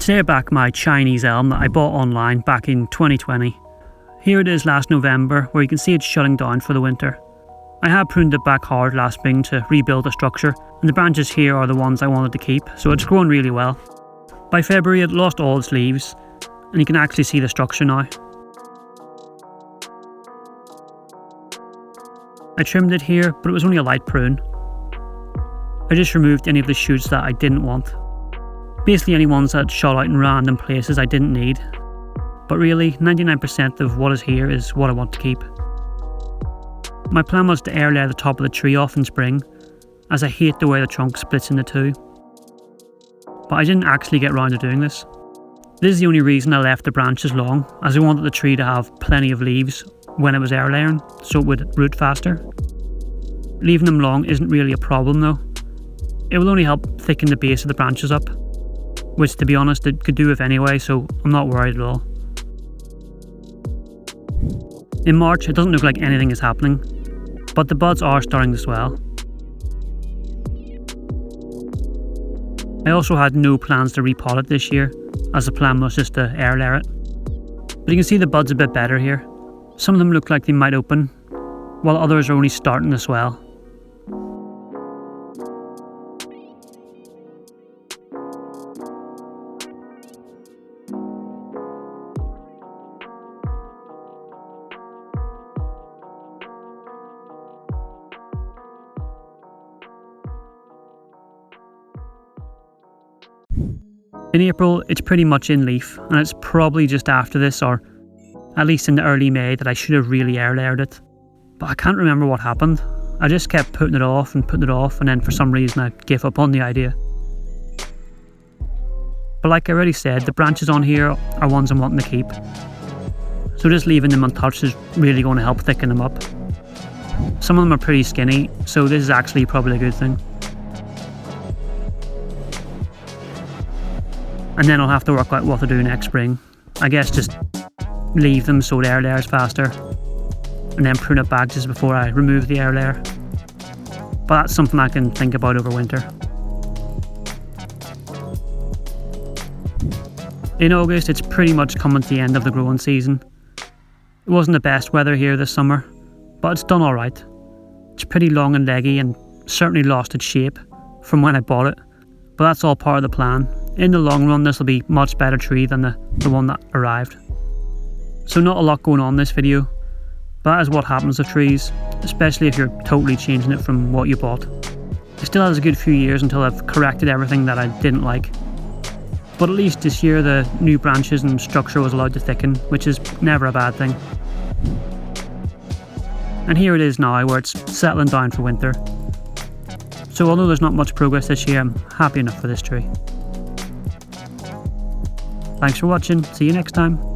Today I back my Chinese elm that I bought online back in 2020. Here it is last November, where you can see it's shutting down for the winter. I had pruned it back hard last spring to rebuild the structure, and the branches here are the ones I wanted to keep, so it's grown really well. By February it lost all its leaves, and you can actually see the structure now. I trimmed it here, but it was only a light prune. I just removed any of the shoots that I didn't want. Basically any ones that shot out in random places I didn't need. But really, 99% of what is here is what I want to keep. My plan was to air layer the top of the tree off in spring, as I hate the way the trunk splits into two. But I didn't actually get round to doing this. This is the only reason I left the branches long, as I wanted the tree to have plenty of leaves when it was air layering, so it would root faster. Leaving them long isn't really a problem though. It will only help thicken the base of the branches up, which to be honest it could do with anyway, so I'm not worried at all. In March it doesn't look like anything is happening, but the buds are starting to swell. I also had no plans to repot it this year, as the plan was just to air layer it. But you can see the buds a bit better here. Some of them look like they might open, while others are only starting to swell. In April, it's pretty much in leaf, and it's probably just after this, or at least in the early May, that I should have really air layered it. But I can't remember what happened. I just kept putting it off, and then for some reason I gave up on the idea. But like I already said, the branches on here are ones I'm wanting to keep. So just leaving them untouched is really going to help thicken them up. Some of them are pretty skinny, so this is actually probably a good thing. And then I'll have to work out what to do next spring. I guess just leave them so the air layers faster, and then prune it back just before I remove the air layer. But that's something I can think about over winter. In August, it's pretty much coming to the end of the growing season. It wasn't the best weather here this summer, but it's done alright. It's pretty long and leggy and certainly lost its shape from when I bought it, but that's all part of the plan. In the long run, this will be a much better tree than the one that arrived. So not a lot going on in this video, but that is what happens with trees, especially if you're totally changing it from what you bought. It still has a good few years until I've corrected everything that I didn't like. But at least this year the new branches and structure was allowed to thicken, which is never a bad thing. And here it is now, where it's settling down for winter. So although there's not much progress this year, I'm happy enough for this tree. Thanks for watching, see you next time.